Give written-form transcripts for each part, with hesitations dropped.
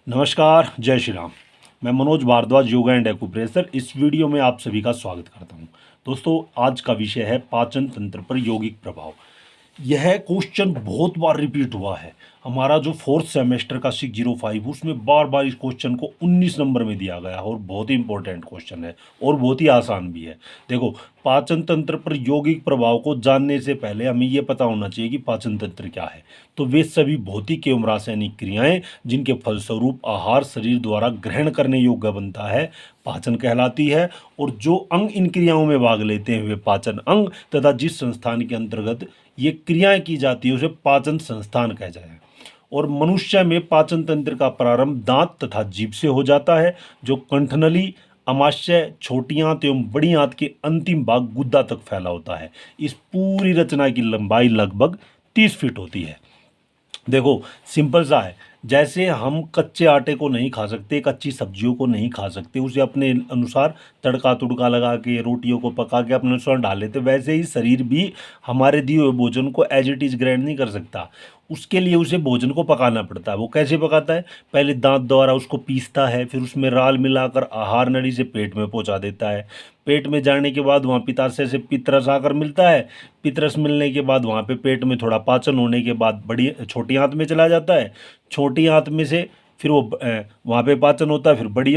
नमस्कार, जय श्री राम। मैं मनोज भारद्वाज, योगा एंड एक्यूप्रेशर। इस वीडियो में आप सभी का स्वागत करता हूं। दोस्तों, आज का विषय है पाचन तंत्र पर यौगिक प्रभाव। यह क्वेश्चन बहुत बार रिपीट हुआ है। हमारा जो फोर्थ सेमेस्टर का 605 उसमें बार बार इस क्वेश्चन को 19 नंबर में दिया गया है और बहुत ही इंपॉर्टेंट क्वेश्चन है और बहुत ही आसान भी है। देखो, पाचन तंत्र पर यौगिक प्रभाव को जानने से पहले हमें यह पता होना चाहिए कि पाचन तंत्र क्या है। तो वे सभी भौतिक एवं रासायनिक क्रियाएं जिनके फलस्वरूप आहार शरीर द्वारा ग्रहण करने योग्य बनता है, पाचन कहलाती है। और जो अंग इन क्रियाओं में भाग लेते हैं वे पाचन अंग, तथा जिस संस्थान के अंतर्गत ये क्रियाएं की जाती है उसे पाचन संस्थान कहा जाए। और मनुष्य में पाचन तंत्र का प्रारंभ दांत तथा जीभ से हो जाता है, जो कंठनली, अमाशय, छोटी आंत एवं बड़ी आंत के अंतिम भाग गुद्दा तक फैला होता है। इस पूरी रचना की लंबाई लगभग 30 फीट होती है। देखो, सिंपल सा है। जैसे हम कच्चे आटे को नहीं खा सकते, कच्ची सब्जियों को नहीं खा सकते, उसे अपने अनुसार तड़का तुड़का लगा के, रोटियों को पका के अपने अनुसार डाल लेते, वैसे ही शरीर भी हमारे दिए हुए भोजन को एज इट इज़ ग्रहण नहीं कर सकता। उसके लिए उसे भोजन को पकाना पड़ता है। वो कैसे पकाता है? पहले दांत द्वारा उसको पीसता है, फिर उसमें राल मिलाकर आहार नली से पेट में पहुंचा देता है। पेट में जाने के बाद वहाँ पित्ताशय से पित्तरस आकर मिलता है। पित्तरस मिलने के बाद वहाँ पे पेट में थोड़ा पाचन होने के बाद बड़ी छोटी आंत में चला जाता है। छोटी आंत में से फिर वो वहाँ पे पाचन होता है। फिर बड़ी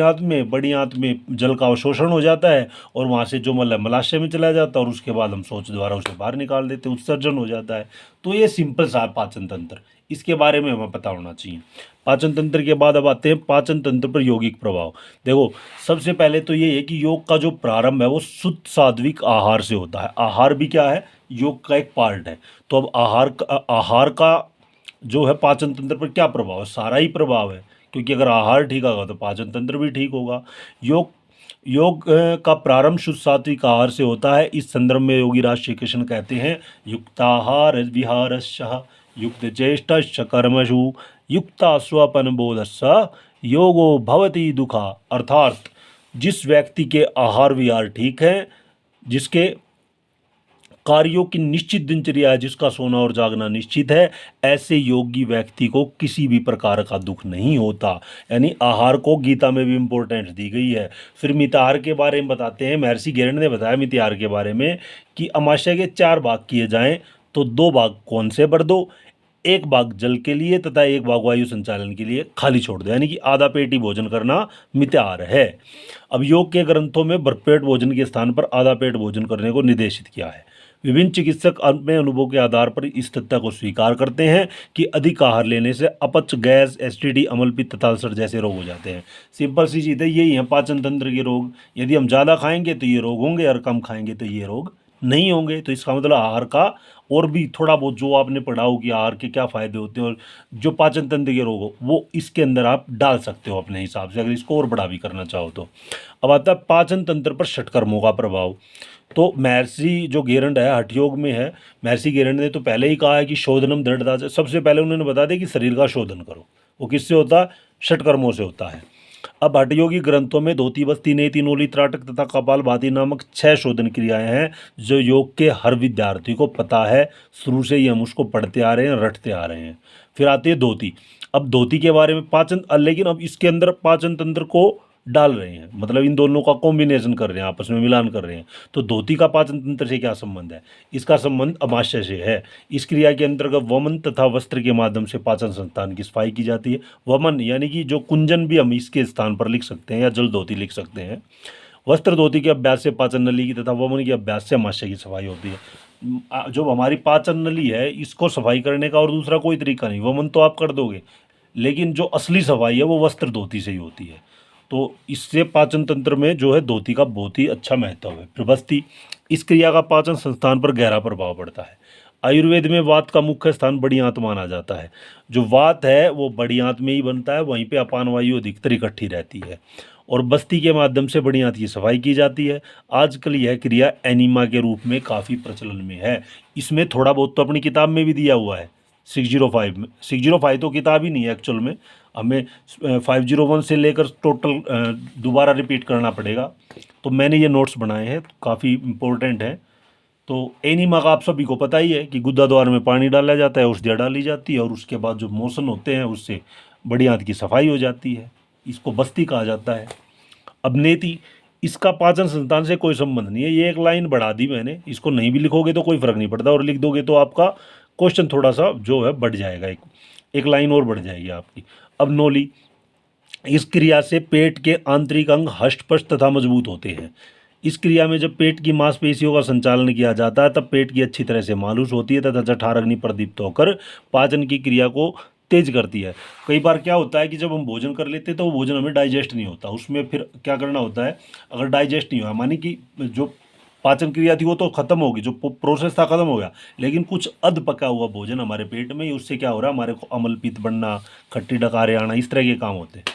आंत में जल का अवशोषण हो जाता है और वहाँ से जो मलाशय में चला जाता है और उसके बाद हम शौच द्वारा उसे बाहर निकाल देते, उत्सर्जन हो जाता है। तो ये सिंपल सा पाचन तंत्र, इसके बारे में हमें पता होना चाहिए। पाचन तंत्र के बाद अब आते हैं पाचन तंत्र पर यौगिक प्रभाव। देखो, सबसे पहले तो ये है कि योग का जो प्रारंभ है वो शुद्ध सात्विक आहार से होता है। आहार भी क्या है? योग का एक पार्ट है। तो अब आहार का जो है पाचन तंत्र पर क्या प्रभाव है? सारा ही प्रभाव है, क्योंकि अगर आहार ठीक होगा तो पाचन तंत्र भी ठीक होगा। योग योग का प्रारंभ शुद्ध सात्विक आहार से होता है। इस संदर्भ में योगीराज श्री कृष्ण कहते हैं, युक्ताहार विहारस्य युक्त चेष्टस्य कर्मसु युक्ता स्वपन बोधस्य योगो भवति दुखा। अर्थात जिस व्यक्ति के आहार विहार ठीक है, जिसके कार्यों की निश्चित दिनचर्या है, जिसका सोना और जागना निश्चित है, ऐसे योगी व्यक्ति को किसी भी प्रकार का दुख नहीं होता। यानी आहार को गीता में भी इम्पोर्टेंस दी गई है। फिर मिताहार के बारे में बताते हैं। महर्षि गैरंड ने बताया मिताहार के बारे में कि अमाशय के 4 भाग किए जाएं तो 2 भाग कौन से भर दो, 1 भाग जल के लिए तथा 1 भाग वायु संचालन के लिए खाली छोड़ दो। यानी कि आधा पेट ही भोजन करना मिताहार है। अब योग के ग्रंथों में भरपेट भोजन के स्थान पर आधा पेट भोजन करने को निर्देशित किया है। विभिन्न चिकित्सक अपने अनुभव के आधार पर इस तथ्य को स्वीकार करते हैं कि अधिक आहार लेने से अपच, गैस, एसिडिटी, अम्लपित्त तथा अल्सर जैसे रोग हो जाते हैं। सिंपल सी चीज़ है, यही है पाचन तंत्र के रोग। यदि हम ज़्यादा खाएंगे तो ये रोग होंगे और कम खाएंगे तो ये रोग नहीं होंगे। तो इसका मतलब आहार का और भी थोड़ा बहुत जो आपने पढ़ा हो कि आहार के क्या फ़ायदे होते हैं और जो पाचन तंत्र के रोग हो वो इसके अंदर आप डाल सकते हो अपने हिसाब से, अगर इसको और बड़ा भी करना चाहो तो। अब आता है पाचन तंत्र पर षटकर्मों का प्रभाव। तो महर्षि जो गेरंड है हठ योग में है, महर्षि गेरंड ने तो पहले ही कहा है कि शोधनम दृढ़ता से। सबसे पहले उन्होंने बता दिया कि शरीर का शोधन करो। वो किससे होता है? षटकर्मों से होता है। अब हठयोगी ग्रंथों में धोती, बस्ती, नेति, नोली, त्राटक तथा कपालभाति नामक 6 शोधन क्रियाएं हैं जो योग के हर विद्यार्थी को पता है। शुरू से ही हम उसको पढ़ते आ रहे हैं, रटते आ रहे हैं। फिर आती है धोती। अब धोती के बारे में पाचन, लेकिन अब इसके अंदर पाचन तंत्र को डाल रहे हैं, मतलब इन दोनों का कॉम्बिनेशन कर रहे हैं, आपस में मिलान कर रहे हैं। तो धोती का पाचन तंत्र से क्या संबंध है? इसका संबंध अमाशय से है। इस क्रिया के अंतर्गत वमन तथा वस्त्र के माध्यम से पाचन संस्थान की सफाई की जाती है। वमन यानी कि जो कुंजन भी हम इसके स्थान पर लिख सकते हैं या जल धोती लिख सकते हैं। वस्त्र धोती के अभ्यास से पाचन नली की तथा वमन के अभ्यास से अमाशय की सफाई होती है। जो हमारी पाचन नली है इसको सफाई करने का और दूसरा कोई तरीका नहीं। वमन तो आप कर दोगे, लेकिन जो असली सफाई है वो वस्त्र धोती से ही होती है। तो इससे पाचन तंत्र में जो है धोती का बहुत ही अच्छा महत्व है। फिर बस्ती, इस क्रिया का पाचन संस्थान पर गहरा प्रभाव पड़ता है। आयुर्वेद में वात का मुख्य स्थान बड़ी आंत माना जाता है। जो वात है वो बड़ी आंत में ही बनता है, वहीं पे अपान वायु अधिकतर इकट्ठी रहती है और बस्ती के माध्यम से बड़ी आंत की सफाई की जाती है। आजकल यह क्रिया एनीमा के रूप में काफ़ी प्रचलन में है। इसमें थोड़ा बहुत तो अपनी किताब में भी दिया हुआ है 605 में। 605 तो किताब ही नहीं है एक्चुअल में, हमें 501 से लेकर टोटल दोबारा रिपीट करना पड़ेगा। तो मैंने ये नोट्स बनाए हैं, काफ़ी इम्पोर्टेंट है। तो एनीमा का आप सभी को पता ही है कि गुद्दा द्वार में पानी डाला जाता है, औषधियाँ डाली जाती है और उसके बाद जो मोशन होते हैं उससे बड़ी आंत की सफाई हो जाती है, इसको बस्ती कहा जाता है। अब नेति, इसका पाचन संस्थान से कोई संबंध नहीं है, ये एक लाइन बढ़ा दी मैंने, इसको नहीं भी लिखोगे तो कोई फर्क नहीं पड़ता, और लिख दोगे तो आपका क्वेश्चन थोड़ा सा जो है बढ़ जाएगा, एक लाइन और बढ़ जाएगी आपकी। अब नोली, इस क्रिया से पेट के आंतरिक अंग हष्ट-पुष्ट तथा मजबूत होते हैं। इस क्रिया में जब पेट की मांसपेशियों का संचालन किया जाता है तब पेट की अच्छी तरह से मालिश होती है तथा जठराग्नि प्रदीप्त होकर पाचन की क्रिया को तेज करती है। कई बार क्या होता है कि जब हम भोजन कर लेते हैं तो वो भोजन हमें डाइजेस्ट नहीं होता, उसमें फिर क्या करना होता है, अगर डाइजेस्ट नहीं हुआ मानी कि जो पाचन क्रिया थी वो तो खत्म होगी, जो प्रोसेस था खत्म हो गया, लेकिन कुछ अध पका हुआ भोजन हमारे पेट में, उससे क्या हो रहा है, हमारे को अम्ल पित्त बनना, खट्टी डकारे आना, इस तरह के काम होते हैं।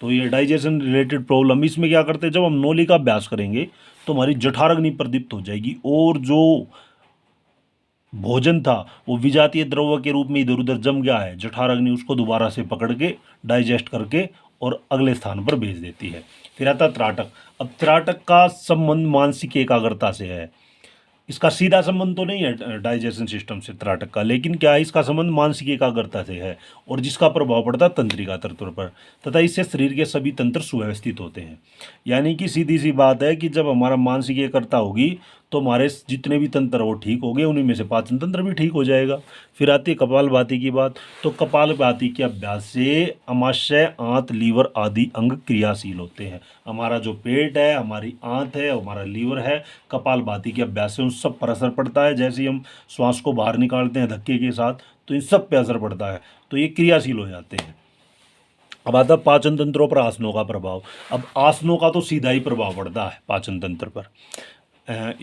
तो ये डाइजेशन रिलेटेड प्रॉब्लम, इसमें क्या करते हैं, जब हम नोली का अभ्यास करेंगे तो हमारी जठराग्नि प्रदीप्त हो जाएगी और जो भोजन था वो विजातीय द्रव्य के रूप में इधर उधर जम गया है, जठराग्नि उसको दोबारा से पकड़ के डाइजेस्ट करके और अगले स्थान पर भेज देती है। फिर आता त्राटक। अब त्राटक का संबंध मानसिक एकाग्रता से है, इसका सीधा संबंध तो नहीं है डाइजेशन सिस्टम से त्राटक का, लेकिन क्या है, इसका संबंध मानसिक एकाग्रता से है और जिसका प्रभाव पड़ता है तंत्रिका तंत्र पर, तथा इससे शरीर के सभी तंत्र सुव्यवस्थित होते हैं। यानी कि सीधी सी बात है कि जब हमारा मानसिक एकाग्रता होगी तो हमारे जितने भी तंत्र वो ठीक हो गए, उन्हीं में से पाचन तंत्र भी ठीक हो जाएगा। फिर आती है कपालभाति की बात। तो कपालभाति के अभ्यास से आमाशय, आंत, लीवर आदि अंग क्रियाशील होते हैं। हमारा जो पेट है, हमारी आंत है, हमारा लीवर है, कपालभाति के अभ्यास से उन सब पर असर पड़ता है। जैसे ही हम श्वास को बाहर निकालते हैं धक्के के साथ तो इन सब पे असर पड़ता है, तो ये क्रियाशील हो जाते हैं। अब आता है पाचन तंत्रों पर आसनों का प्रभाव। अब आसनों का तो सीधा ही प्रभाव पड़ता है पाचन तंत्र पर।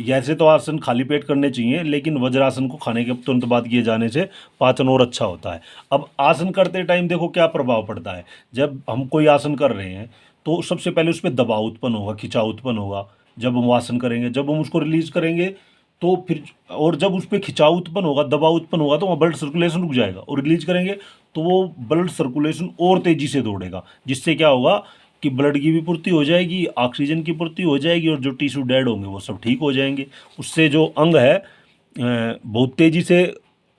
ऐसे तो आसन खाली पेट करने चाहिए, लेकिन वज्रासन को खाने के तुरंत बाद किए जाने से पाचन और अच्छा होता है। अब आसन करते टाइम देखो क्या प्रभाव पड़ता है, जब हम कोई आसन कर रहे हैं तो सबसे पहले उस पर दबाव उत्पन्न होगा, खिंचाव उत्पन्न होगा। जब हम आसन करेंगे, जब हम उसको रिलीज करेंगे तो फिर, और जब उस पर खिंचाव उत्पन्न होगा, दबाव उत्पन्न होगा, तो वहाँ ब्लड सर्कुलेशन रुक जाएगा, और रिलीज करेंगे तो वो ब्लड सर्कुलेशन और तेज़ी से दौड़ेगा, जिससे क्या होगा कि ब्लड की भी पूर्ति हो जाएगी, ऑक्सीजन की पूर्ति हो जाएगी, और जो टिश्यू डेड होंगे वो सब ठीक हो जाएंगे। उससे जो अंग है बहुत तेज़ी से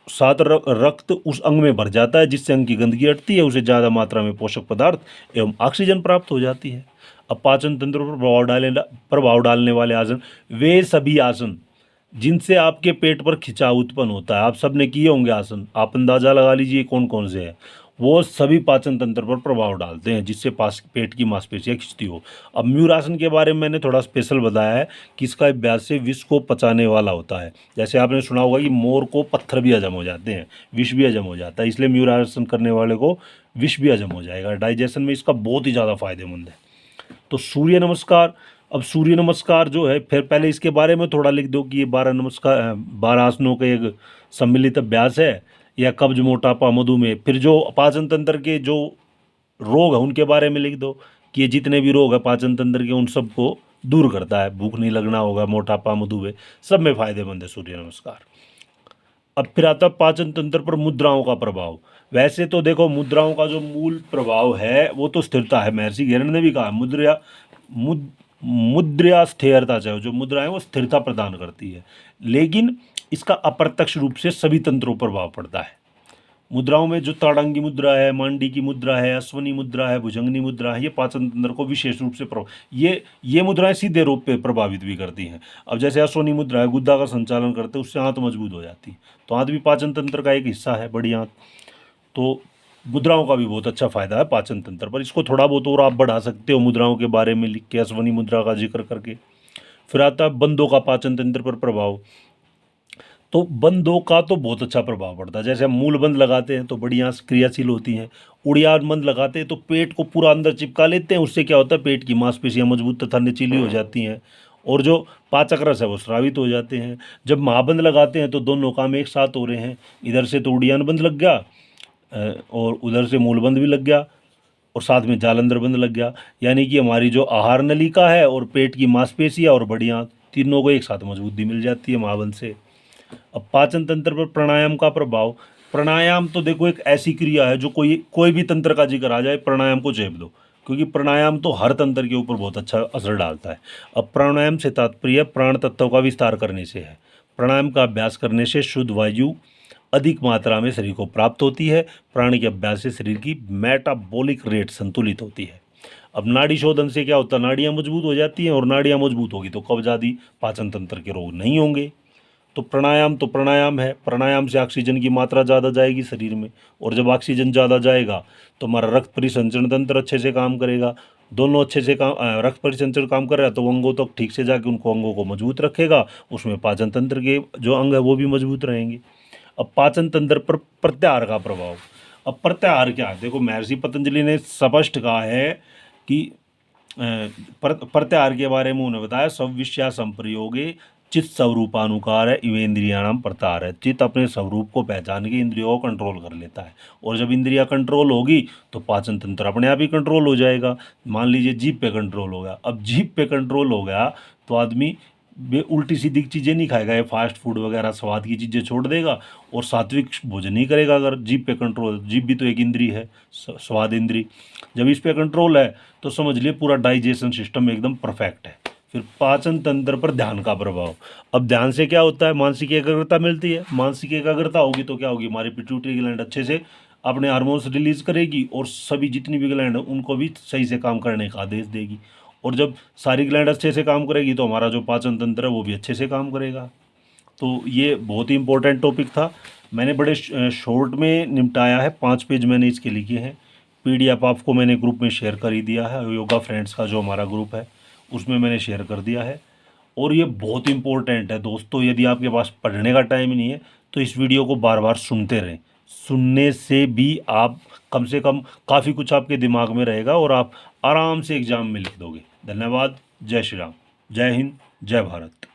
सात रक्त उस अंग में भर जाता है, जिससे अंग की गंदगी हटती है, उसे ज़्यादा मात्रा में पोषक पदार्थ एवं ऑक्सीजन प्राप्त हो जाती है। अब पाचन तंत्र पर प्रभाव डालने वाले आसन, वे सभी आसन जिनसे आपके पेट पर खिंचाव उत्पन्न होता है, आप सब ने किए होंगे आसन, आप अंदाज़ा लगा लीजिए कौन कौन से हैं, वो सभी पाचन तंत्र पर प्रभाव डालते हैं, जिससे पेट की मांसपेशियाँ खिंचती हो। अब म्यूरासन के बारे में मैंने थोड़ा स्पेशल बताया है कि इसका अभ्यास से विष को पचाने वाला होता है। जैसे आपने सुना होगा कि मोर को पत्थर भी हजम हो जाते हैं, विष भी हजम हो जाता है, इसलिए म्यूरासन करने वाले को विष भी हजम हो जाएगा। डाइजेशन में इसका बहुत ही ज़्यादा फायदेमंद है। तो सूर्य नमस्कार। अब सूर्य नमस्कार जो है, फिर पहले इसके बारे में थोड़ा लिख दो कि ये 12 आसनों का एक सम्मिलित अभ्यास है, या कब्ज, मोटापा, मधुमेह। फिर जो पाचन तंत्र के जो रोग है उनके बारे में लिख दो कि ये जितने भी रोग है पाचन तंत्र के, उन सबको दूर करता है, भूख नहीं लगना होगा, मोटापा, मधुमेह, सब में फायदेमंद है सूर्य नमस्कार। अब फिर आता है पाचन तंत्र पर मुद्राओं का प्रभाव। वैसे तो देखो मुद्राओं का जो मूल प्रभाव है वो तो स्थिरता है, महर्षि घेरन ने भी कहा मुद्रा स्थिरता, चाहे जो मुद्रा है वो स्थिरता प्रदान करती है, लेकिन इसका अप्रत्यक्ष रूप से सभी तंत्रों पर प्रभाव पड़ता है। मुद्राओं में जो ताड़ंगी मुद्रा है, मांडी की मुद्रा है, अश्वनी मुद्रा है, भुजंगनी मुद्रा है, ये पाचन तंत्र को विशेष रूप से ये मुद्राएं सीधे रूप पे प्रभावित भी करती हैं। अब जैसे अश्वनी मुद्रा है, गुद्दा का संचालन करते हैं, उससे आंत मजबूत हो जाती है, तो आंत भी पाचन तंत्र का एक हिस्सा है, बड़ी आंत। तो मुद्राओं का भी बहुत अच्छा फायदा है पाचन तंत्र पर। इसको थोड़ा बहुत और आप बढ़ा सकते हो मुद्राओं के बारे में लिख के, अश्वनी मुद्रा का जिक्र करके। फिर आता है बंदों का पाचन तंत्र पर प्रभाव। तो बंदों का तो बहुत अच्छा प्रभाव पड़ता है। जैसे हम मूल बंद लगाते हैं तो बढ़िया क्रियाशील होती हैं, उड़ियान बंद लगाते हैं तो पेट को पूरा अंदर चिपका लेते हैं, उससे क्या होता है, पेट की मांसपेशियां मजबूत तथा निचीली हो जाती हैं, और जो पाचक रस है वो स्रावित हो जाते हैं। जब महाबंद लगाते हैं तो दोनों काम एक साथ हो रहे हैं, इधर से तो उड़ियान बंद लग गया और उधर से मूलबंद भी लग गया, और साथ में जालंधर बंद लग गया, यानी कि हमारी जो आहार नलिका है और पेट की मांसपेशियां और बढ़िया तीनों को एक साथ मजबूती मिल जाती है महाबंद से। अब पाचन तंत्र पर प्राणायाम का प्रभाव। प्राणायाम तो देखो एक ऐसी क्रिया है जो कोई भी तंत्र का जिक्र आ जाए प्राणायाम को चेप दो, क्योंकि प्राणायाम तो हर तंत्र के ऊपर बहुत अच्छा असर डालता है। अब प्राणायाम से तात्पर्य प्राण तत्वों का विस्तार करने से है। प्राणायाम का अभ्यास करने से शुद्ध वायु अधिक मात्रा में शरीर को प्राप्त होती है। प्राणायाम के अभ्यास से शरीर की मेटाबॉलिक रेट संतुलित होती है। अब नाड़ी शोधन से क्या होता है, नाड़ियाँ मजबूत हो जाती हैं, और नाड़ियाँ मजबूत होगी तो कब्ज आदि पाचन तंत्र के रोग नहीं होंगे। तो प्राणायाम है, प्राणायाम से ऑक्सीजन की मात्रा ज़्यादा जाएगी शरीर में, और जब ऑक्सीजन ज़्यादा जाएगा तो हमारा रक्त परिसंचरण तंत्र अच्छे से काम करेगा। दोनों अच्छे से काम, रक्त परिसंचरण काम कर रहा है तो अंगों तक ठीक से जाके उनको अंगों को मजबूत रखेगा, उसमें पाचन तंत्र के जो अंग है वो भी मजबूत रहेंगे। अब पाचन तंत्र पर प्रत्याहार का प्रभाव। अब प्रत्याहार क्या है, देखो महर्षि पतंजलि ने स्पष्ट कहा है कि प्रत्याहार के बारे में उन्होंने बताया, सविष्या संप्रयोगे चित्त स्वरूपानुकार है इवेंद्रियाणाम प्रत्याहार है। चित्त अपने स्वरूप को पहचान के इंद्रियों को कंट्रोल कर लेता है, और जब इंद्रियां कंट्रोल होगी तो पाचन तंत्र अपने आप ही कंट्रोल हो जाएगा। मान लीजिए जीभ पे कंट्रोल हो गया, अब जीभ पे कंट्रोल हो गया तो आदमी वे उल्टी सीधी चीज़ें नहीं खाएगा, ये फास्ट फूड वगैरह स्वाद की चीज़ें छोड़ देगा और सात्विक भोजन नहीं करेगा। अगर जीभ पे कंट्रोल, जीभ भी तो एक इंद्री है, स्वाद इंद्री, जब इस पे कंट्रोल है तो समझ लिए पूरा डाइजेशन सिस्टम एकदम परफेक्ट है। फिर पाचन तंत्र पर ध्यान का प्रभाव। अब ध्यान से क्या होता है, मानसिक एकाग्रता मिलती है। मानसिक एकाग्रता होगी तो क्या होगी, हमारी पिट्यूटरी ग्लैंड अच्छे से अपने हार्मोन्स रिलीज करेगी, और सभी जितनी भी ग्लैंड है उनको भी सही से काम करने का आदेश देगी। और जब सारी ग्लैंड अच्छे से काम करेगी तो हमारा जो पाचन तंत्र है वो भी अच्छे से काम करेगा। तो ये बहुत ही इंपॉर्टेंट टॉपिक था, मैंने बड़े शॉर्ट में निपटाया है। 5 पेज मैंने इसके लिखे हैं। पीडीएफ आपको मैंने ग्रुप में शेयर कर ही दिया है, योगा फ्रेंड्स का जो हमारा ग्रुप है उसमें मैंने शेयर कर दिया है। और ये बहुत इंपॉर्टेंट है दोस्तों, यदि आपके पास पढ़ने का टाइम नहीं है तो इस वीडियो को बार बार सुनते रहें। सुनने से भी आप कम से कम काफ़ी कुछ आपके दिमाग में रहेगा और आप आराम से एग्ज़ाम में लिख दोगे। धन्यवाद। जय श्री राम। जय हिंद। जय भारत।